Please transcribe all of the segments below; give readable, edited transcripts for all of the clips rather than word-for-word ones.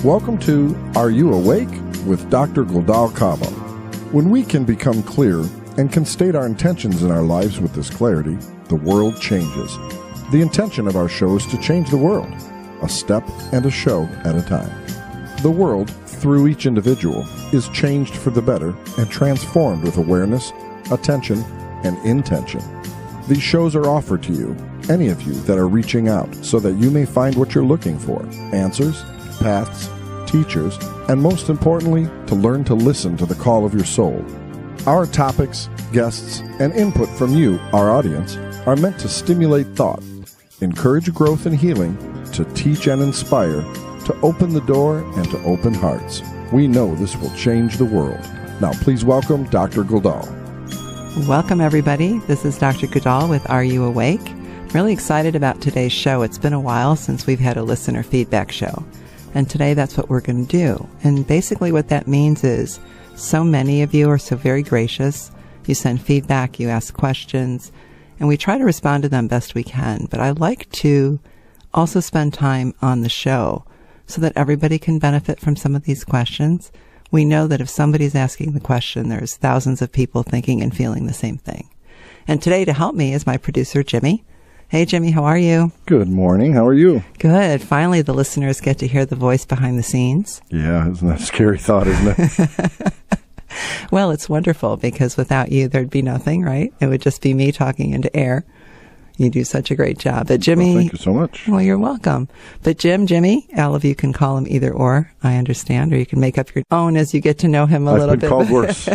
Welcome to Are You Awake? With Dr. Guldaal Kaba. When we can become clear and can state our intentions in our lives with this clarity, the world changes. The intention of our show is to change the world, a step and a show at a time. The world, through each individual, is changed for the better and transformed with awareness, attention, and intention. These shows are offered to you, any of you that are reaching out, so that you may find what you're looking for, answers, paths, teachers, and most importantly, to learn to listen to the call of your soul. Our topics, guests, and input from you, our audience, are meant to stimulate thought, encourage growth and healing, to teach and inspire, to open the door, and to open hearts. We know this will change the world. Now, please welcome Dr. Guldaal. Welcome, everybody. This is Dr. Guldaal with Are You Awake? I'm really excited about today's show. It's been a while since we've had a listener feedback show. And today that's what we're going to do. And basically what that means is so many of you are so very gracious. You send feedback, you ask questions, and we try to respond to them best we can. But I like to also spend time on the show so that everybody can benefit from some of these questions. We know that if somebody's asking the question, there's thousands of people thinking and feeling the same thing. And today to help me is my producer, Jimmy. Hey, Jimmy, how are you? Good morning. How are you? Good. Finally, the listeners get to hear the voice behind the scenes. Yeah, isn't that a scary thought, isn't it? Well, it's wonderful because without you, there'd be nothing, right? It would just be me talking into air. You do such a great job. But Jimmy... Well, thank you so much. Well, you're welcome. But Jimmy, all of you can call him either or, I understand, or you can make up your own as you get to know him a little bit. I've been called worse.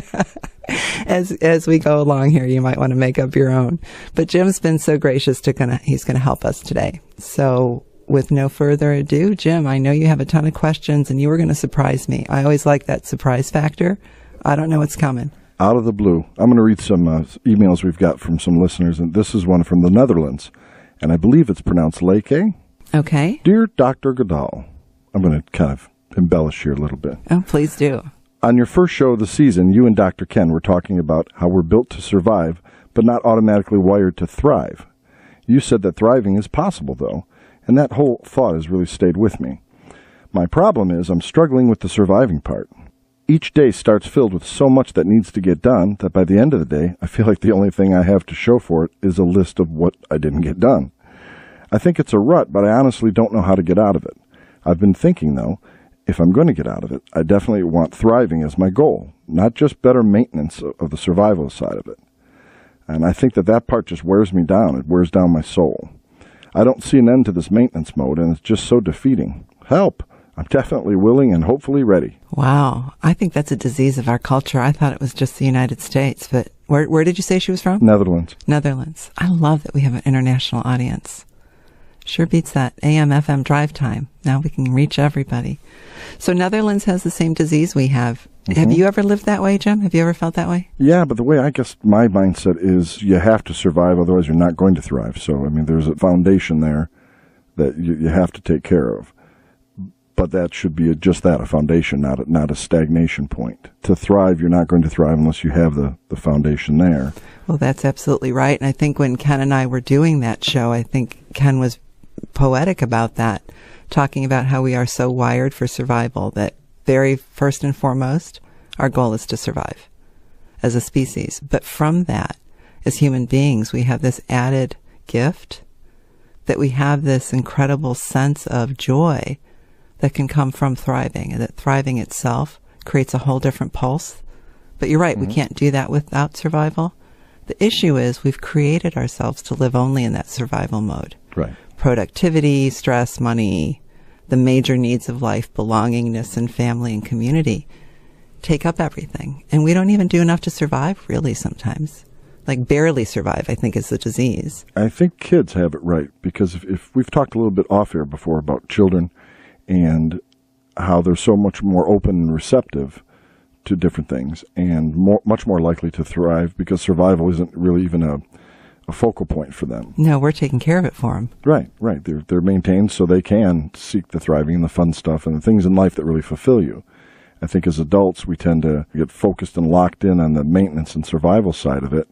As we go along here, you might want to make up your own. But Jim's been so gracious he's going to help us today. So with no further ado, Jim, I know you have a ton of questions and you were going to surprise me. I always like that surprise factor. I don't know what's coming. Out of the blue. I'm going to read some emails we've got from some listeners, and this is one from the Netherlands, and I believe it's pronounced Leke. Okay. Dear Dr. Guldaal, I'm going to kind of embellish here a little bit. Oh, please do. On your first show of the season, you and Dr. Ken were talking about how we're built to survive, but not automatically wired to thrive. You said that thriving is possible, though, and that whole thought has really stayed with me. My problem is I'm struggling with the surviving part. Each day starts filled with so much that needs to get done that by the end of the day, I feel like the only thing I have to show for it is a list of what I didn't get done. I think it's a rut, but I honestly don't know how to get out of it. I've been thinking, though, if I'm going to get out of it, I definitely want thriving as my goal, not just better maintenance of the survival side of it. And I think that part just wears me down. It wears down my soul. I don't see an end to this maintenance mode, and it's just so defeating. Help! I'm definitely willing and hopefully ready. Wow. I think that's a disease of our culture. I thought it was just the United States, but where did you say she was from? Netherlands. Netherlands. I love that we have an international audience. Sure beats that AM, FM drive time. Now we can reach everybody. So Netherlands has the same disease we have. Mm-hmm. Have you ever lived that way, Jim? Have you ever felt that way? Yeah, but the way I guess my mindset is you have to survive, otherwise you're not going to thrive. So, I mean, there's a foundation there that you have to take care of. But that should be just that, a foundation, not a stagnation point. To thrive, you're not going to thrive unless you have the foundation there. Well, that's absolutely right. And I think when Ken and I were doing that show, I think Ken was poetic about that, talking about how we are so wired for survival that very first and foremost, our goal is to survive as a species. But from that, as human beings, we have this added gift that we have this incredible sense of joy that can come from thriving, and that thriving itself creates a whole different pulse. But you're right, mm-hmm. We can't do that without survival. The issue is we've created ourselves to live only in that survival mode. Right. Productivity, stress, money, the major needs of life, belongingness and family and community take up everything. And we don't even do enough to survive, really, sometimes. Like barely survive, I think, is the disease. I think kids have it right, because if we've talked a little bit off air before about children and how they're so much more open and receptive to different things and much more likely to thrive because survival isn't really even a focal point for them. No, we're taking care of it for them. Right. They're maintained so they can seek the thriving and the fun stuff and the things in life that really fulfill you. I think as adults, we tend to get focused and locked in on the maintenance and survival side of it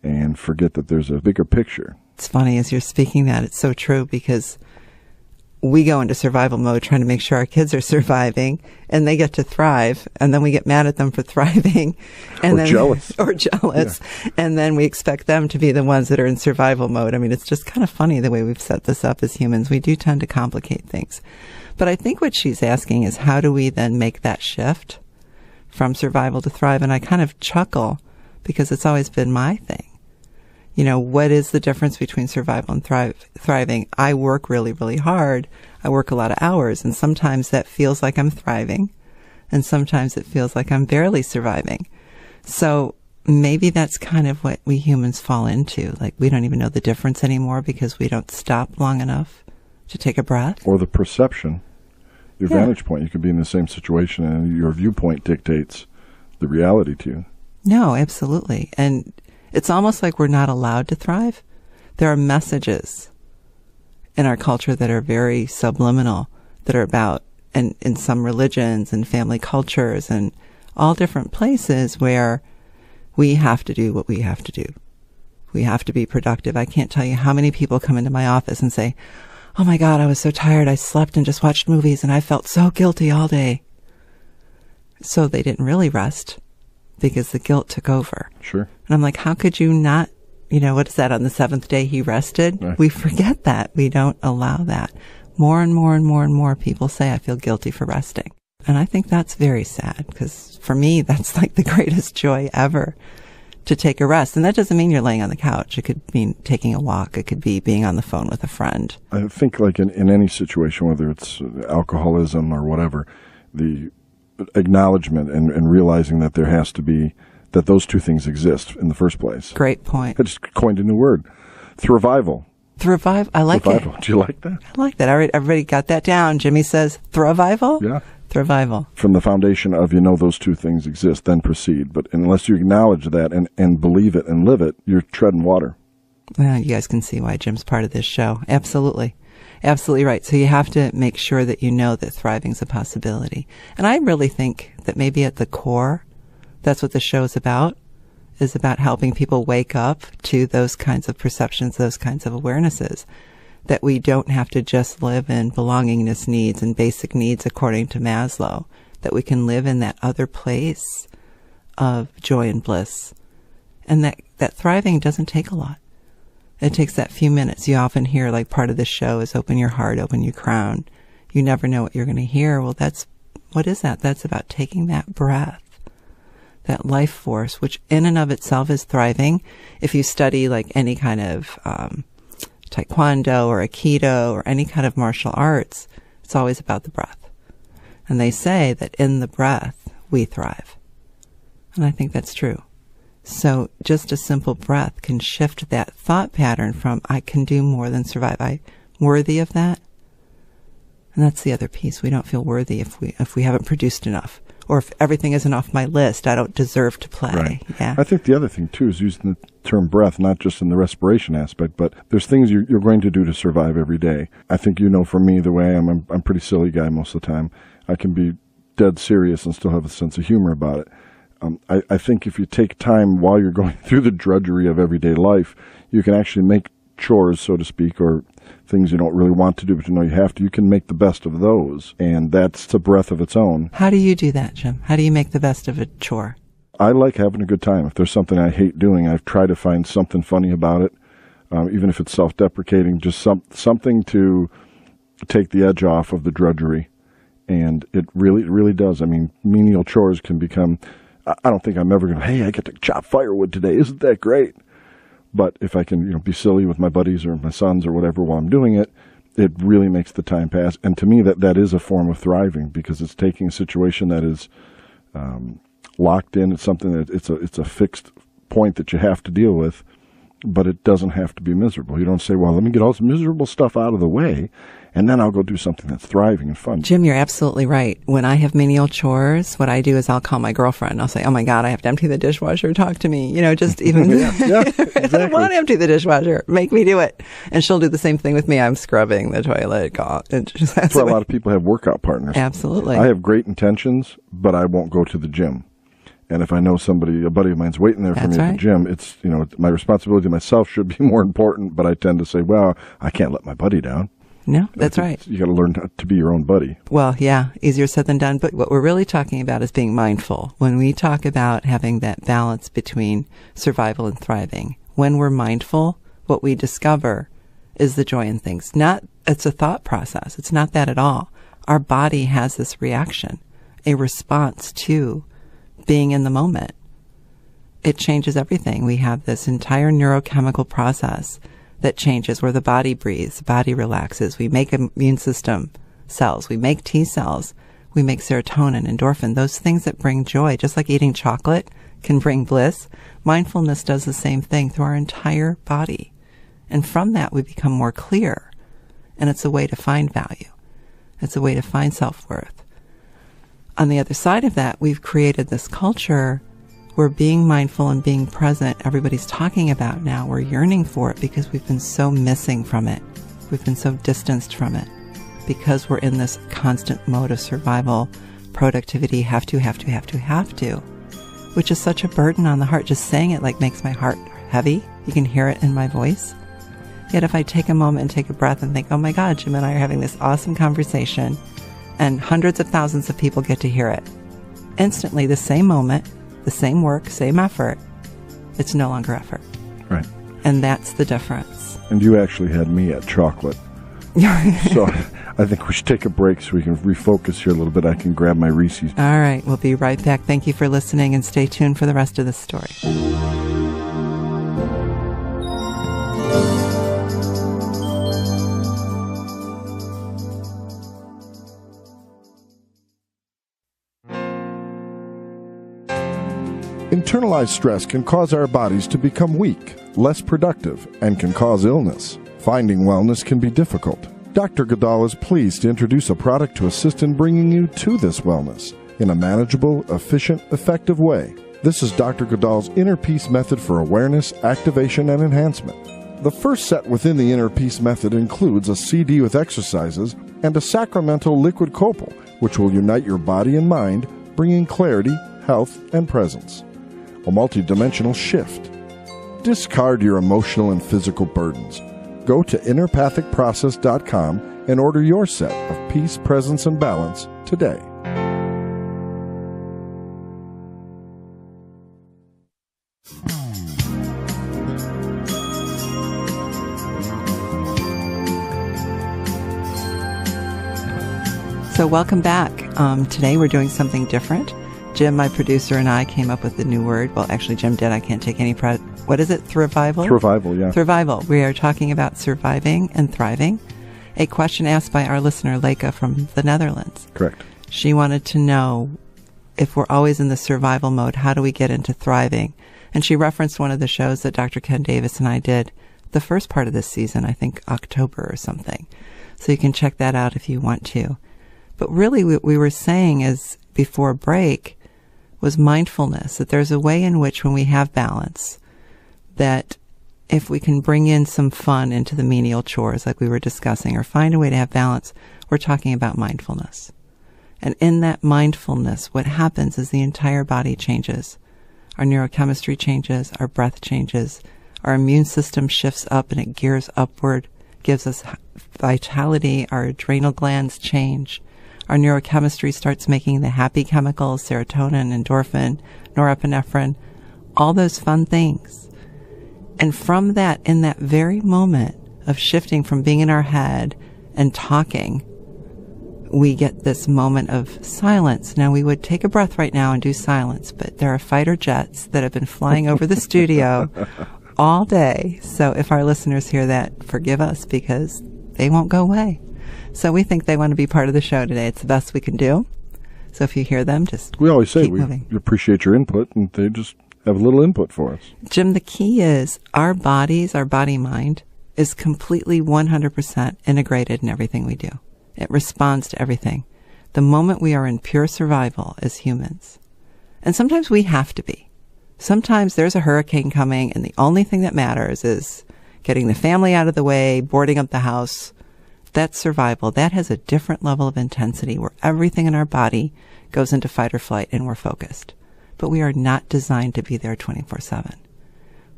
and forget that there's a bigger picture. It's funny, as you're speaking that, it's so true, because we go into survival mode trying to make sure our kids are surviving and they get to thrive. And then we get mad at them for thriving. And or jealous. Or jealous. Yeah. And then we expect them to be the ones that are in survival mode. I mean, it's just kind of funny the way we've set this up as humans. We do tend to complicate things. But I think what she's asking is, how do we then make that shift from survival to thrive? And I kind of chuckle because it's always been my thing. You know, what is the difference between survival and thriving? I work really, really hard. I work a lot of hours, and sometimes that feels like I'm thriving, and sometimes it feels like I'm barely surviving. So maybe that's kind of what we humans fall into. Like, we don't even know the difference anymore because we don't stop long enough to take a breath. Or the perception, your vantage point. You could be in the same situation, and your viewpoint dictates the reality to you. No, absolutely. And it's almost like we're not allowed to thrive. There are messages in our culture that are very subliminal, that are about, and in some religions and family cultures and all different places where we have to do what we have to do. We have to be productive. I can't tell you how many people come into my office and say, "Oh my God, I was so tired. I slept and just watched movies and I felt so guilty all day." So they didn't really rest, because the guilt took over. Sure. And I'm like, how could you not, what is that? On the seventh day he rested? Right. We forget that. We don't allow that. More and more and more and more people say, I feel guilty for resting. And I think that's very sad, because for me, that's like the greatest joy ever, to take a rest. And that doesn't mean you're laying on the couch. It could mean taking a walk. It could be being on the phone with a friend. I think like in any situation, whether it's alcoholism or whatever, the acknowledgement and realizing that there has to be, that those two things exist in the first place. Great point. I just coined a new word. Thrivival. Thrivival. I like Thrivival. it. Do you like that? I like that. All right, everybody got that down. Jimmy says Thrivival? Yeah. Thrivival. From the foundation of, those two things exist, then proceed. But unless you acknowledge that and believe it and live it, you're treading water. Well, you guys can see why Jim's part of this show. Absolutely. Absolutely right. So you have to make sure that you know that thriving's a possibility. And I really think that maybe at the core, that's what the show is about helping people wake up to those kinds of perceptions, those kinds of awarenesses, that we don't have to just live in belongingness needs and basic needs according to Maslow, that we can live in that other place of joy and bliss. And that thriving doesn't take a lot. It takes that few minutes. You often hear, like, part of the show is open your heart, open your crown. You never know what you're going to hear. Well, what is that? That's about taking that breath, that life force, which in and of itself is thriving. If you study like any kind of taekwondo or aikido or any kind of martial arts, it's always about the breath. And they say that in the breath, we thrive. And I think that's true. So just a simple breath can shift that thought pattern from, I can do more than survive. I'm worthy of that. And that's the other piece. We don't feel worthy if we haven't produced enough, or if everything isn't off my list, I don't deserve to play. Right. Yeah. I think the other thing too is using the term breath, not just in the respiration aspect, but there's things you're going to do to survive every day. I think for me, the way I'm a pretty silly guy most of the time. I can be dead serious and still have a sense of humor about it. I think if you take time while you're going through the drudgery of everyday life, you can actually make chores, so to speak, or things you don't really want to do but you know you have to. You can make the best of those, and that's a breath of its own. How do you do that, Jim? How do you make the best of a chore? I like having a good time. If there's something I hate doing, I've tried to find something funny about it, even if it's self-deprecating, just something to take the edge off of the drudgery. And it really does. I mean, menial chores can become... I don't think I'm ever going to, hey, I get to chop firewood today. Isn't that great? But if I can, be silly with my buddies or my sons or whatever while I'm doing it, it really makes the time pass. And to me, that is a form of thriving, because it's taking a situation that is locked in. It's something that it's a fixed point that you have to deal with, but it doesn't have to be miserable. You don't say, well, let me get all this miserable stuff out of the way, and then I'll go do something that's thriving and fun. Jim, you're absolutely right. When I have menial chores, what I do is I'll call my girlfriend. I'll say, oh my God, I have to empty the dishwasher. Talk to me. Just even. Yeah, exactly. I don't want to empty the dishwasher. Make me do it. And she'll do the same thing with me. I'm scrubbing the toilet. That's why a lot of people have workout partners. Absolutely. I have great intentions, but I won't go to the gym. And if I know a buddy of mine's waiting there for me at the gym, it's, my responsibility to myself should be more important, but I tend to say, well, I can't let my buddy down. No, that's right. You got to learn to be your own buddy. Well, yeah, easier said than done. But what we're really talking about is being mindful. When we talk about having that balance between survival and thriving, when we're mindful, what we discover is the joy in things. It's a thought process. It's not that at all. Our body has this reaction, a response to being in the moment. It changes everything. We have this entire neurochemical process that changes where the body breathes, the body relaxes. We make immune system cells. We make T cells. We make serotonin, endorphin, those things that bring joy, just like eating chocolate can bring bliss. Mindfulness does the same thing through our entire body. And from that, we become more clear. And it's a way to find value. It's a way to find self-worth. On the other side of that, we've created this culture where being mindful and being present, everybody's talking about now. We're yearning for it because we've been so missing from it. We've been so distanced from it because we're in this constant mode of survival, productivity, have to, which is such a burden on the heart. Just saying it makes my heart heavy. You can hear it in my voice. Yet if I take a moment and take a breath and think, oh my God, Jim and I are having this awesome conversation and hundreds of thousands of people get to hear it. Instantly, the same moment, the same work, same effort, it's no longer effort. Right. And that's the difference. And you actually had me at chocolate. So I think we should take a break so we can refocus here a little bit. I can grab my Reese's. All right. We'll be right back. Thank you for listening and stay tuned for the rest of the story. Internalized stress can cause our bodies to become weak, less productive, and can cause illness. Finding wellness can be difficult. Dr. Goodall is pleased to introduce a product to assist in bringing you to this wellness in a manageable, efficient, effective way. This is Dr. Goodall's Inner Peace Method for Awareness, Activation, and Enhancement. The first set within the Inner Peace Method includes a CD with exercises and a sacramental liquid copal, which will unite your body and mind, bringing clarity, health, and presence. A multidimensional shift. Discard your emotional and physical burdens. Go to innerpathicprocess.com and order your set of peace, presence, and balance today. So welcome back. Today we're doing something different. Jim, my producer, and I came up with a new word. Well, actually, Jim did. I can't take any credit. What is it? Thrivival? Thrivival, yeah. Thrivival. We are talking about surviving and thriving. A question asked by our listener, Leica, from the Netherlands. Correct. She wanted to know if we're always in the survival mode, how do we get into thriving? And she referenced one of the shows that Dr. Ken Davis and I did the first part of this season, I think October or something. So you can check that out if you want to. But really what we were saying is, before break, was mindfulness, that there's a way in which when we have balance, that if we can bring in some fun into the menial chores like we were discussing, or find a way to have balance, we're talking about mindfulness. And in that mindfulness, what happens is the entire body changes. Our neurochemistry changes, our breath changes, our immune system shifts up and it gears upward, gives us vitality, our adrenal glands change. Our neurochemistry starts making the happy chemicals, serotonin, endorphin, norepinephrine, all those fun things. And from that, in that very moment of shifting from being in our head and talking, we get this moment of silence. Now, we would take a breath right now and do silence, but there are fighter jets that have been flying over the studio all day. So if our listeners hear that, forgive us, because they won't go away. So we think they want to be part of the show today. It's the best we can do. So if you hear them, just we always say keep we moving. Appreciate your input, and they just have a little input for us. Jim, the key is our bodies, our body-mind, is completely 100% integrated in everything we do. It responds to everything. The moment we are in pure survival as humans, and sometimes we have to be. Sometimes there's a hurricane coming, and the only thing that matters is getting the family out of the way, boarding up the house. That's survival. That has a different level of intensity where everything in our body goes into fight or flight and we're focused. But we are not designed to be there 24/7.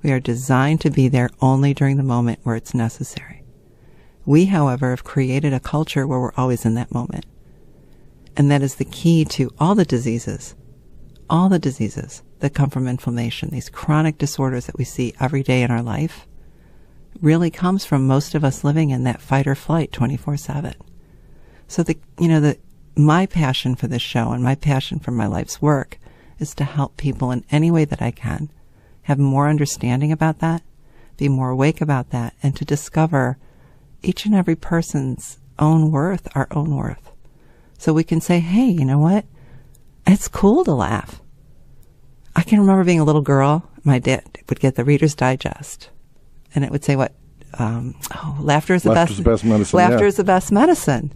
We are designed to be there only during the moment where it's necessary. We, however, have created a culture where we're always in that moment. And that is the key to all the diseases that come from inflammation, these chronic disorders that we see every day in our life, really comes from most of us living in that fight or flight 24/7. So my passion for this show and my passion for my life's work is to help people in any way that I can have more understanding about that, be more awake about that, and to discover each and every person's own worth, our own worth. So we can say, hey, you know what? It's cool to laugh. I can remember being a little girl, my dad would get the Reader's Digest, and it would say laughter is the best medicine. Laughter is the best medicine.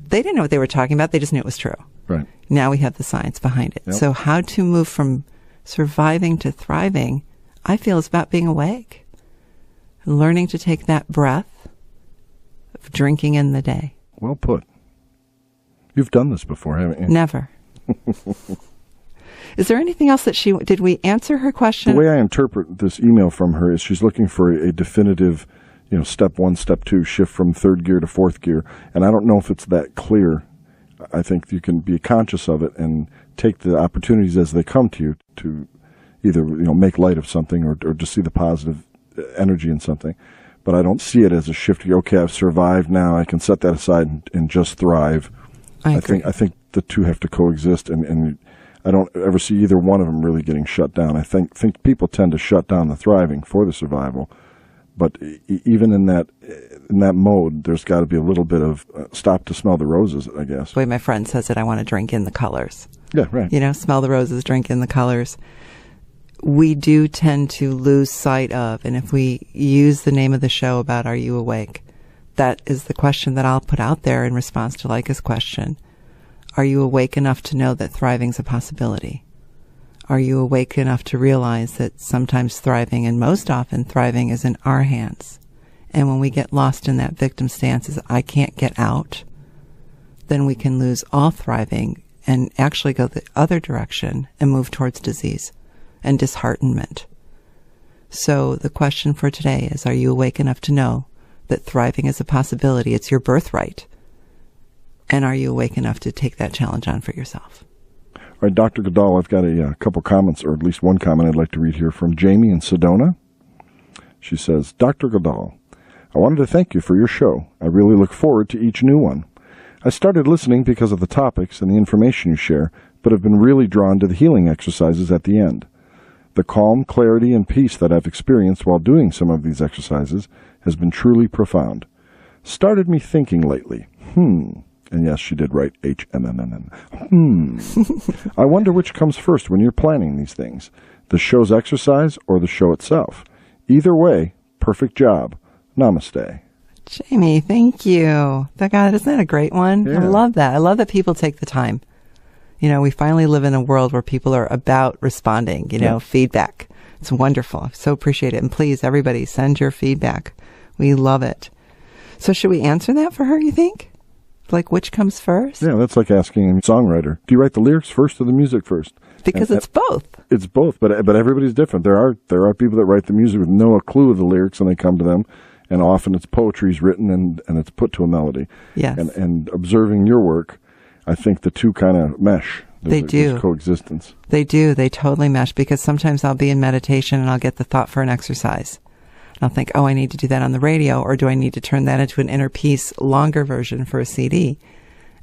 They didn't know what they were talking about. They just knew it was true. Right. Now we have the science behind it. Yep. So how to move from surviving to thriving, I feel, is about being awake. Learning to take that breath of drinking in the day. Well put. You've done this before, haven't you? Never. Is there anything else that did we answer her question? The way I interpret this email from her is she's looking for a definitive, step 1, step 2, shift from 3rd gear to 4th gear. And I don't know if it's that clear. I think you can be conscious of it and take the opportunities as they come to you to either, make light of something or just see the positive energy in something. But I don't see it as a shift. Okay, I've survived now. I can set that aside and just thrive. I think the two have to coexist, and I don't ever see either one of them really getting shut down. I think people tend to shut down the thriving for the survival, but even in that mode, there's got to be a little bit of stop to smell the roses, I guess. The way my friend says it, I want to drink in the colors. Yeah, right. Smell the roses, drink in the colors. We do tend to lose sight of, and if we use the name of the show about Are You Awake? That is the question that I'll put out there in response to Leica's question. Are you awake enough to know that thriving's a possibility? Are you awake enough to realize that sometimes thriving, and most often thriving, is in our hands? And when we get lost in that victim stance as I can't get out, then we can lose all thriving and actually go the other direction and move towards disease and disheartenment. So the question for today is, are you awake enough to know that thriving is a possibility? It's your birthright. And are you awake enough to take that challenge on for yourself? All right, Dr. Goodall, I've got a couple comments, or at least one comment I'd like to read here from Jamie in Sedona. She says, Dr. Goodall, I wanted to thank you for your show. I really look forward to each new one. I started listening because of the topics and the information you share, but have been really drawn to the healing exercises at the end. The calm, clarity, and peace that I've experienced while doing some of these exercises has been truly profound. Started me thinking lately. And yes, she did write HMMMM. I wonder which comes first when you're planning these things, the show's exercise or the show itself. Either way, perfect job. Namaste. Jamie, thank you. God, isn't that a great one? Yeah. I love that. I love that people take the time. We finally live in a world where people are about responding, feedback. It's wonderful. I so appreciate it. And please, everybody, send your feedback. We love it. So should we answer that for her, you think? Like, which comes first? Yeah, that's like asking a songwriter, do you write the lyrics first or the music first? Because it's both. It's both, but everybody's different. There are people that write the music with no clue of the lyrics, and they come to them, and often it's poetry's written and it's put to a melody. Yes. And observing your work, I think the two kind of mesh. There's coexistence. They do. They totally mesh, because sometimes I'll be in meditation and I'll get the thought for an exercise. I'll think, I need to do that on the radio, or do I need to turn that into an inner piece, longer version for a CD?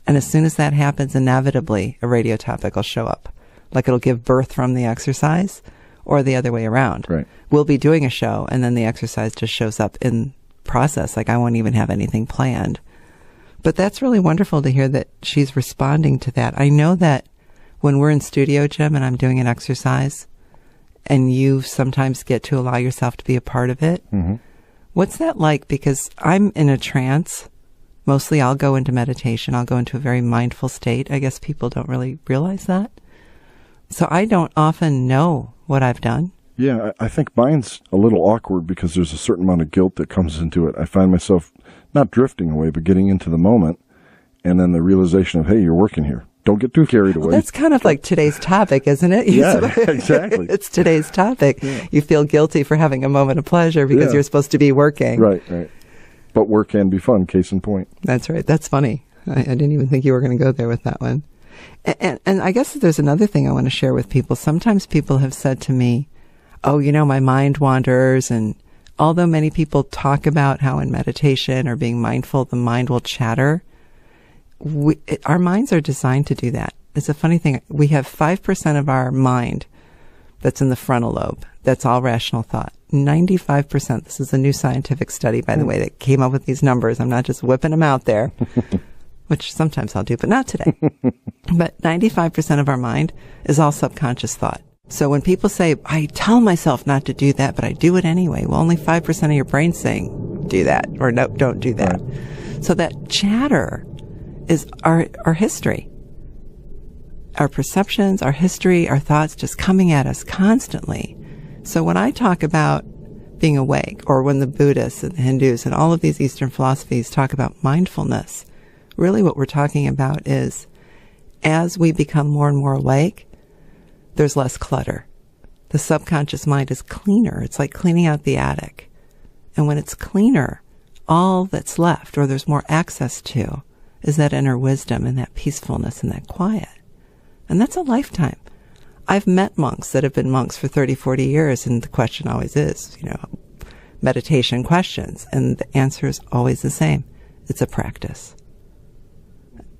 And as soon as that happens, inevitably, a radio topic will show up. Like it'll give birth from the exercise, or the other way around. Right. We'll be doing a show, and then the exercise just shows up in process. Like I won't even have anything planned. But that's really wonderful to hear that she's responding to that. I know that when we're in studio, Jim, and I'm doing an exercise, and you sometimes get to allow yourself to be a part of it. Mm-hmm. What's that like? Because I'm in a trance. Mostly I'll go into meditation. I'll go into a very mindful state. I guess people don't really realize that. So I don't often know what I've done. Yeah, I think mine's a little awkward because there's a certain amount of guilt that comes into it. I find myself not drifting away, but getting into the moment, and then the realization of, hey, you're working here. Don't get too carried away. Well, that's kind of like today's topic, isn't it? Yeah, exactly. It's today's topic. Yeah. You feel guilty for having a moment of pleasure because you're supposed to be working. Right. But work can be fun, case in point. That's right. That's funny. I didn't even think you were going to go there with that one. And I guess there's another thing I want to share with people. Sometimes people have said to me, oh, my mind wanders. And although many people talk about how in meditation or being mindful, the mind will chatter, our minds are designed to do that. It's a funny thing. We have 5% of our mind that's in the frontal lobe. That's all rational thought. 95%. This is a new scientific study, by the way, that came up with these numbers. I'm not just whipping them out there, which sometimes I'll do, but not today. But 95% of our mind is all subconscious thought. So when people say, I tell myself not to do that, but I do it anyway, well, only 5% of your brain's saying, do that, or no, don't do that. Right. So that chatter is our history. Our perceptions, our history, our thoughts just coming at us constantly. So when I talk about being awake, or when the Buddhists and the Hindus and all of these Eastern philosophies talk about mindfulness, really what we're talking about is as we become more and more awake, there's less clutter. The subconscious mind is cleaner. It's like cleaning out the attic. And when it's cleaner, all that's left, or there's more access to, is that inner wisdom and that peacefulness and that quiet. And that's a lifetime. I've met monks that have been monks for 30, 40 years, and the question always is, meditation questions. And the answer is always the same. It's a practice.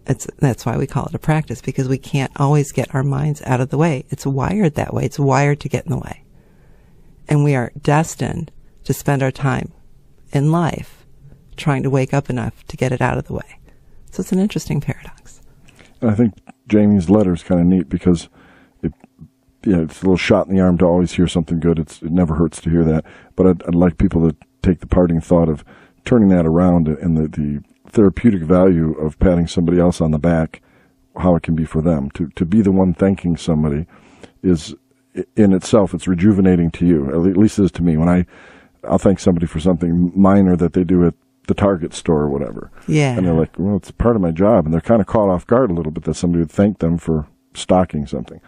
That's why we call it a practice, because we can't always get our minds out of the way. It's wired that way. It's wired to get in the way. And we are destined to spend our time in life trying to wake up enough to get it out of the way. So it's an interesting paradox. And I think Jamie's letter is kind of neat because it's a little shot in the arm to always hear something good. It never hurts to hear that. But I'd like people to take the parting thought of turning that around and the therapeutic value of patting somebody else on the back, how it can be for them. To be the one thanking somebody is, in itself, it's rejuvenating to you. At least it is to me. When I'll thank somebody for something minor that they do at the Target store or whatever. Yeah. And they're like, well, it's part of my job. And they're kind of caught off guard a little bit that somebody would thank them for stocking something.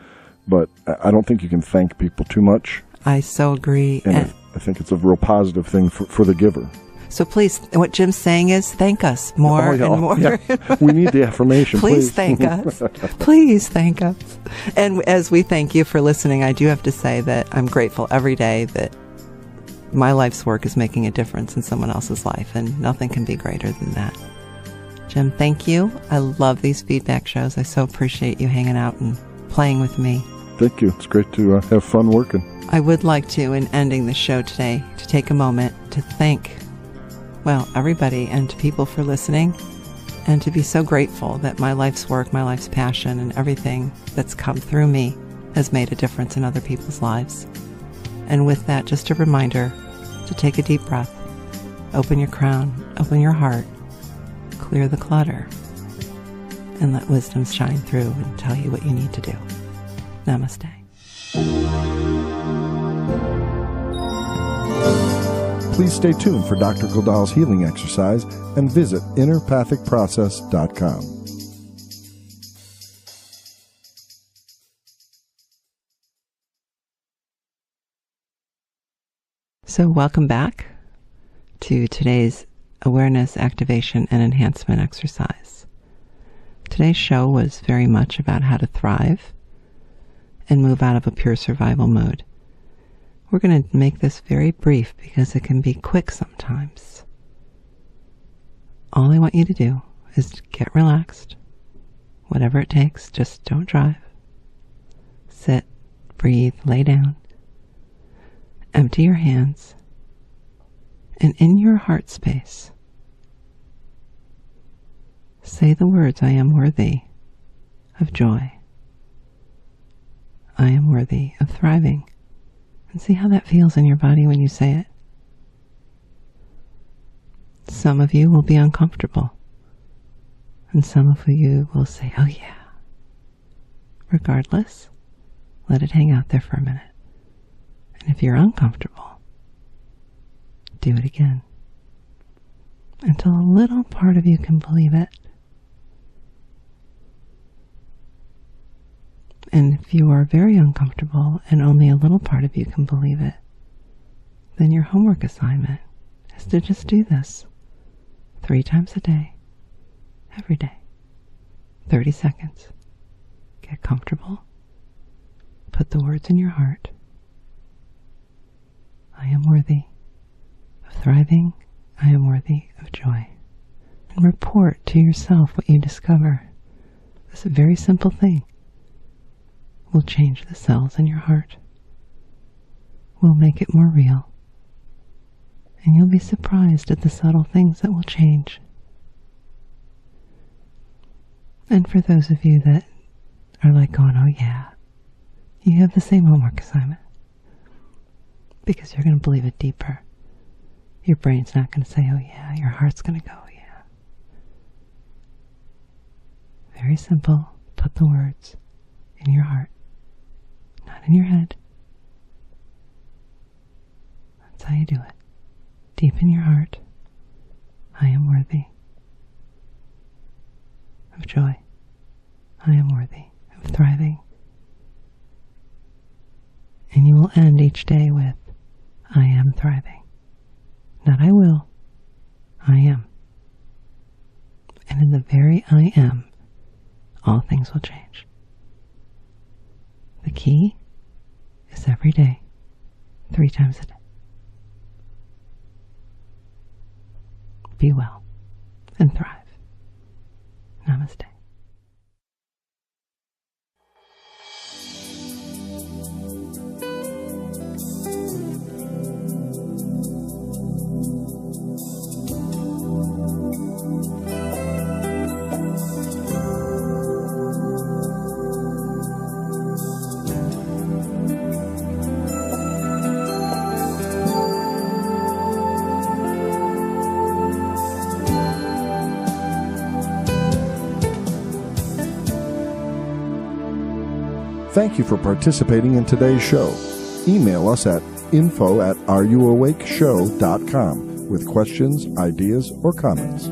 But I don't think you can thank people too much. I so agree. And I think it's a real positive thing for the giver. So please, what Jim's saying is thank us more and more. Yeah. We need the affirmation. Please thank us. Please thank us. And as we thank you for listening, I do have to say that I'm grateful every day that my life's work is making a difference in someone else's life, and nothing can be greater than that. Jim, thank you. I love these feedback shows. I so appreciate you hanging out and playing with me. Thank you. It's great to have fun working. I would like to, in ending the show today, to take a moment to thank, everybody and to people for listening, and to be so grateful that my life's work, my life's passion, and everything that's come through me has made a difference in other people's lives. And with that, just a reminder to take a deep breath, open your crown, open your heart, clear the clutter, and let wisdom shine through and tell you what you need to do. Namaste. Please stay tuned for Dr. Goldal's healing exercise and visit innerpathicprocess.com. So welcome back to today's awareness, activation, and enhancement exercise. Today's show was very much about how to thrive and move out of a pure survival mode. We're going to make this very brief because it can be quick sometimes. All I want you to do is get relaxed. Whatever it takes, just don't drive. Sit, breathe, lay down. Empty your hands. And in your heart space, say the words, I am worthy of joy. I am worthy of thriving. And see how that feels in your body when you say it. Some of you will be uncomfortable. And some of you will say, oh yeah. Regardless, let it hang out there for a minute. And if you're uncomfortable, do it again. Until a little part of you can believe it. And if you are very uncomfortable and only a little part of you can believe it, then your homework assignment is to just do this 3 times a day, every day. 30 seconds. Get comfortable. Put the words in your heart. I am worthy of thriving. I am worthy of joy. And report to yourself what you discover. This very simple thing will change the cells in your heart. Will make it more real. And you'll be surprised at the subtle things that will change. And for those of you that are like going, oh yeah, you have the same homework assignment. Because you're going to believe it deeper. Your brain's not going to say, oh yeah, your heart's going to go, yeah. Very simple. Put the words in your heart, not in your head. That's how you do it. Deep in your heart, I am worthy of joy. I am worthy of thriving. And you will end each day with, I am thriving. Not I will, I am. And in the very I am, all things will change. The key is every day, 3 times a day. Be well and thrive. Namaste. Thank you for participating in today's show. Email us at info@areyouawakeshow.com with questions, ideas, or comments.